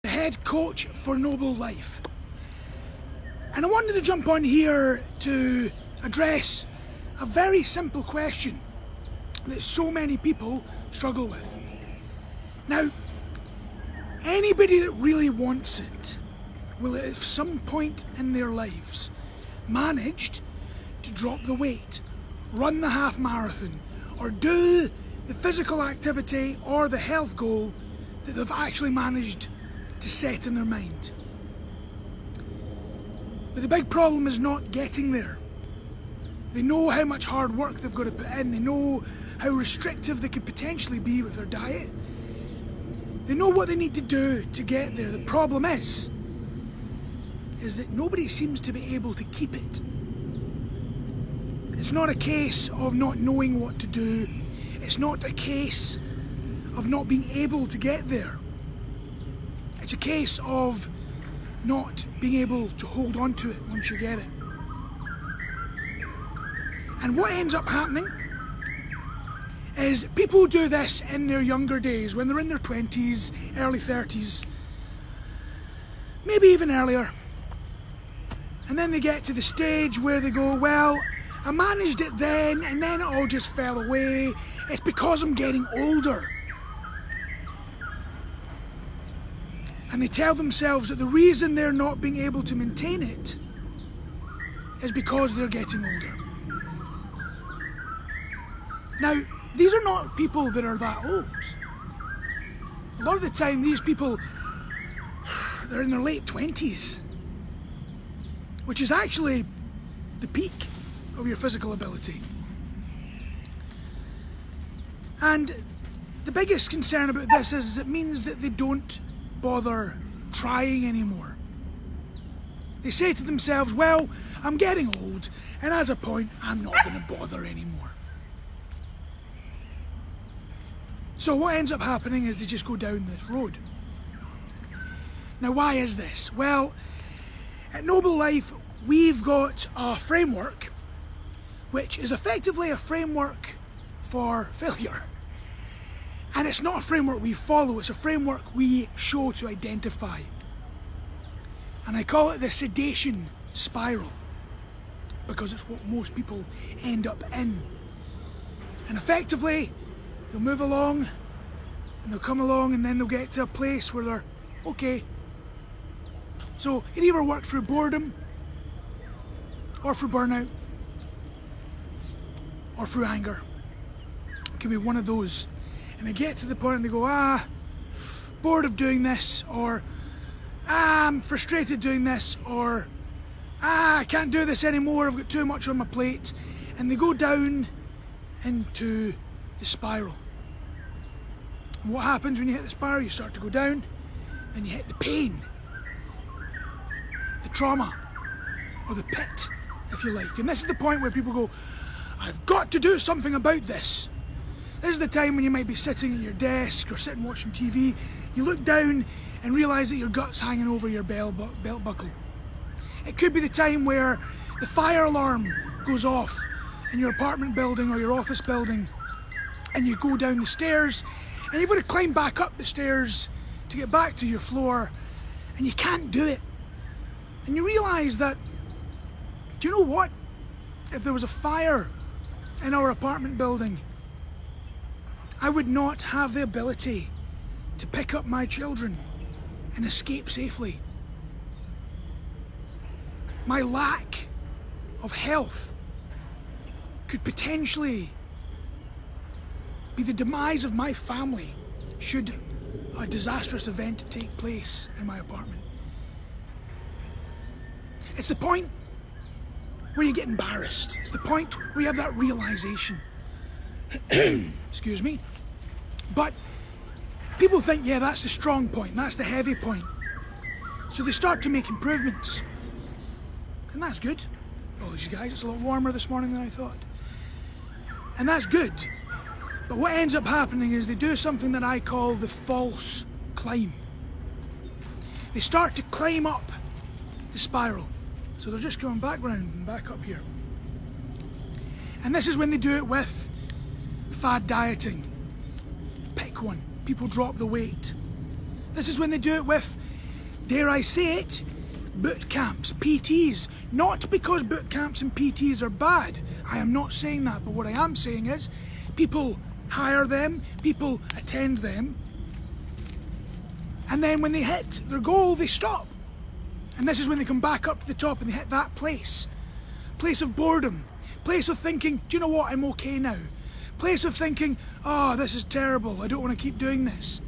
the head coach for Noble Life. And I wanted to jump on here to address a very simple question that so many people struggle with. Now, anybody that really wants it will at some point in their lives managed to drop the weight, run the half marathon, or do the physical activity or the health goal that they've actually managed to set in their mind. But the big problem is not getting there. They know how much hard work they've got to put in, they know how restrictive they could potentially be with their diet. They know what they need to do to get there. The problem is that nobody seems to be able to keep it. It's not a case of not knowing what to do. It's not a case of not being able to get there. It's a case of not being able to hold on to it once you get it. And what ends up happening is people do this in their younger days, when they're in their 20s, early 30s, maybe even earlier. And then they get to the stage where they go, well, I managed it then, and then it all just fell away. It's because I'm getting older. And they tell themselves that the reason they're not being able to maintain it is because they're getting older. Now, these are not people that are that old. A lot of the time, these people, they're in their late 20s, which is actually the peak of your physical ability. And the biggest concern about this is it means that they don't bother trying anymore. They say to themselves, well, I'm getting old, and as a point, I'm not going to bother anymore. So what ends up happening is they just go down this road. Now, why is this? Well, at Noble Life, we've got a framework which is effectively a framework for failure. And it's not a framework we follow, it's a framework we show to identify. And I call it the sedation spiral, because it's what most people end up in. And effectively, they'll move along, and they'll come along, and then they'll get to a place where they're okay. So it either works through boredom, or through burnout, or through anger. It can be one of those. And they get to the point and they go, bored of doing this, or I'm frustrated doing this, or I can't do this anymore, I've got too much on my plate. And they go down into the spiral. And what happens when you hit the spiral? You start to go down, and you hit the pain, the trauma, or the pit, if you like. And this is the point where people go, I've got to do something about this. This is the time when you might be sitting at your desk or sitting watching TV. You look down and realise that your gut's hanging over your belt buckle. It could be the time where the fire alarm goes off in your apartment building or your office building, and you go down the stairs and you've got to climb back up the stairs to get back to your floor, and you can't do it. And you realise that, do you know what? If there was a fire in our apartment building, I would not have the ability to pick up my children and escape safely. My lack of health could potentially be the demise of my family should a disastrous event take place in my apartment. It's the point where you get embarrassed. It's the point where you have that realisation. Excuse me. But people think, yeah, that's the strong point, that's the heavy point. So they start to make improvements. And that's good. Oh, you guys, it's a lot warmer this morning than I thought. And that's good. But what ends up happening is they do something that I call the false climb. They start to climb up the spiral. So they're just going back round and back up here. And this is when they do it with fad dieting. Pick one. People drop the weight. This is when they do it with dare I say it, boot camps, PTs. Not because boot camps and PTs are bad. I am not saying that, but what I am saying is people hire them, people attend them, and then when they hit their goal, they stop. And this is when they come back up to the top and they hit that place. Place of boredom. Place of thinking, do you know what, I'm okay now. Place of thinking, oh, this is terrible, I don't want to keep doing this.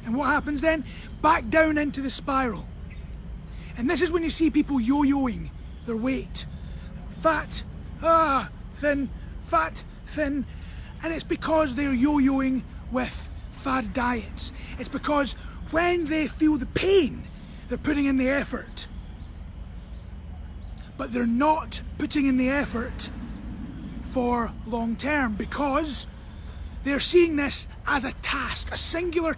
And what happens then? Back down into the spiral. And this is when you see people yo-yoing their weight. Fat, thin, fat, thin. And it's because they're yo-yoing with fad diets. It's because when they feel the pain, they're putting in the effort. But they're not putting in the effort for long term because they're seeing this as a task, a singular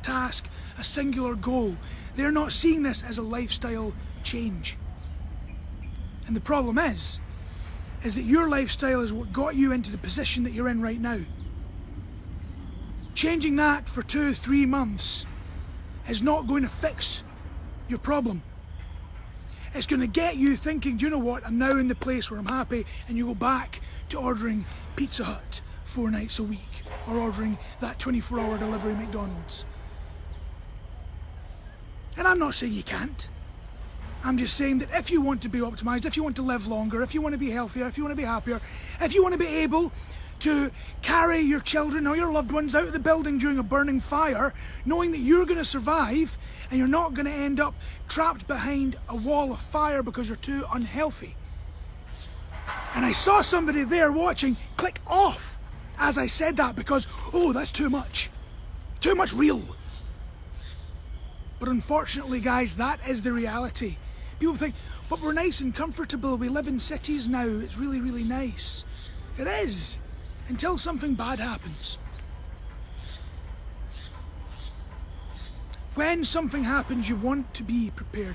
goal. They're not seeing this as a lifestyle change. And the problem is that your lifestyle is what got you into the position that you're in right now. Changing that for 2-3 months is not going to fix your problem. It's going to get you thinking, do you know what, I'm now in the place where I'm happy, and you go back to ordering Pizza Hut 4 nights a week, or ordering that 24-hour delivery McDonald's. And I'm not saying you can't. I'm just saying that if you want to be optimised, if you want to live longer, if you want to be healthier, if you want to be happier, if you want to be able to carry your children or your loved ones out of the building during a burning fire, knowing that you're going to survive and you're not going to end up trapped behind a wall of fire because you're too unhealthy. And I saw somebody there watching click off as I said that because, oh, that's too much real. But unfortunately, guys, that is the reality. People think, but we're nice and comfortable, we live in cities now, it's really, really nice. It is, until something bad happens. When something happens, you want to be prepared.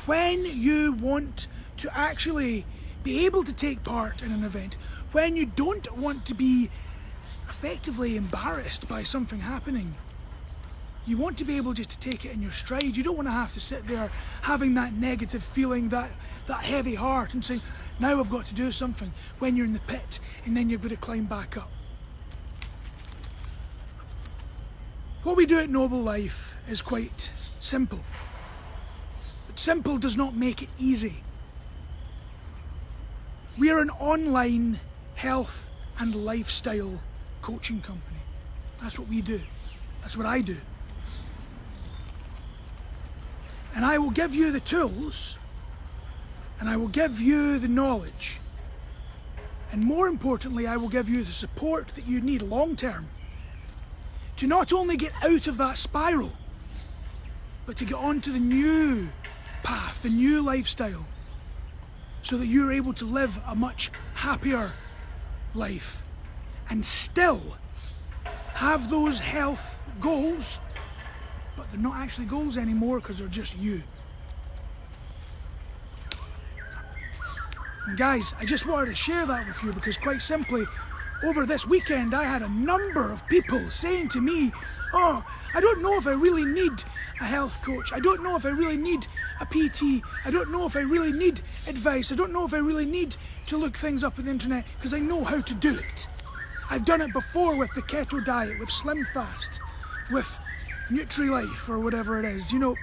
When you want to actually be able to take part in an event, when you don't want to be effectively embarrassed by something happening, you want to be able just to take it in your stride. You don't want to have to sit there having that negative feeling, that heavy heart and saying, now I've got to do something, when you're in the pit and then you've got to climb back up. What we do at Noble Life is quite simple. But simple does not make it easy. We are an online health and lifestyle coaching company. That's what we do. That's what I do. And I will give you the tools, and I will give you the knowledge, and more importantly, I will give you the support that you need long term to not only get out of that spiral, but to get onto the new path, the new lifestyle, so that you're able to live a much happier life and still have those health goals, but they're not actually goals anymore because they're just you. And guys, I just wanted to share that with you because quite simply, over this weekend I had a number of people saying to me, oh, I don't know if I really need a health coach, I don't know if I really need a PT, I don't know if I really need advice, I don't know if I really need to look things up on the internet because I know how to do it. I've done it before with the keto diet, with Slim Fast, with Nutri-Life or whatever it is. You know,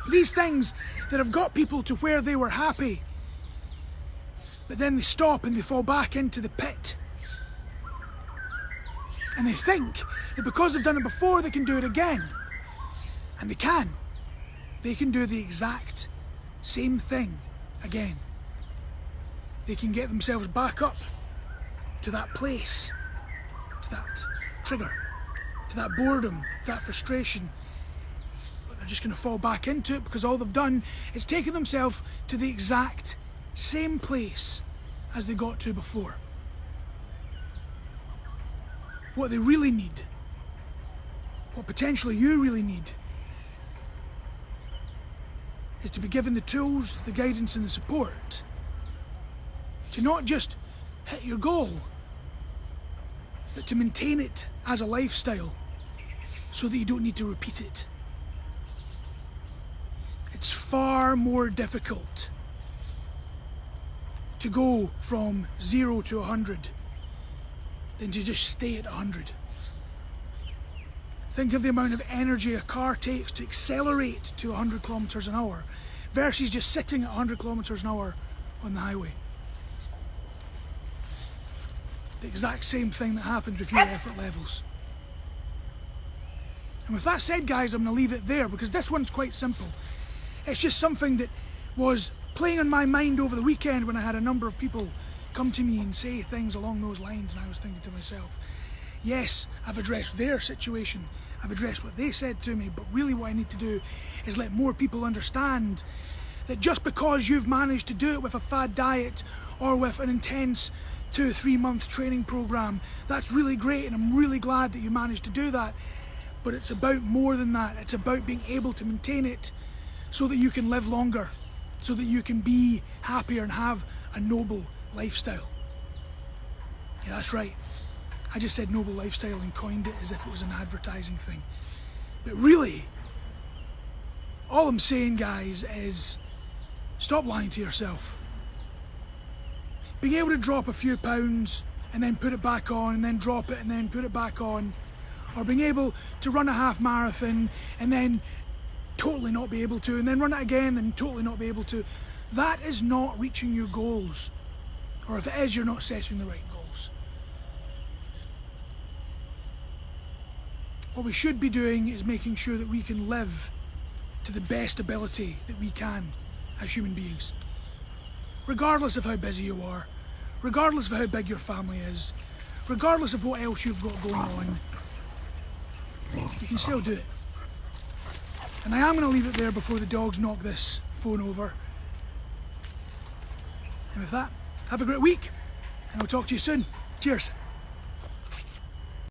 these things that have got people to where they were happy, but then they stop and they fall back into the pit. And they think that because they've done it before, they can do it again. And they can. They can do the exact same thing again. They can get themselves back up to that place, to that trigger, to that boredom, to that frustration. But they're just going to fall back into it because all they've done is taken themselves to the exact same place as they got to before. What they really need, what potentially you really need, is to be given the tools, the guidance and the support to not just hit your goal, but to maintain it as a lifestyle so that you don't need to repeat it. It's far more difficult to go from 0 to 100 than to just stay at 100. Think of the amount of energy a car takes to accelerate to 100 kilometers an hour versus just sitting at 100 kilometers an hour on the highway. The exact same thing that happens with your effort levels. And with that said, guys, I'm going to leave it there because this one's quite simple. It's just something that was playing on my mind over the weekend when I had a number of people come to me and say things along those lines, and I was thinking to myself, yes, I've addressed their situation, I've addressed what they said to me, but really what I need to do is let more people understand that just because you've managed to do it with a fad diet or with an intense 2 or 3 month training program, that's really great, and I'm really glad that you managed to do that. But it's about more than that. It's about being able to maintain it so that you can live longer, so that you can be happier and have a noble lifestyle. Yeah, that's right. I just said noble lifestyle and coined it as if it was an advertising thing. But really, all I'm saying, guys, is stop lying to yourself. Being able to drop a few pounds and then put it back on, and then drop it and then put it back on, or being able to run a half marathon and then totally not be able to, and then run it again and totally not be able to, that is not reaching your goals. Or if it is, you're not setting the right goals. What we should be doing is making sure that we can live to the best ability that we can as human beings. Regardless of how busy you are, regardless of how big your family is, regardless of what else you've got going on, you can still do it. And I am going to leave it there before the dogs knock this phone over. And with that, have a great week, and I'll talk to you soon. Cheers.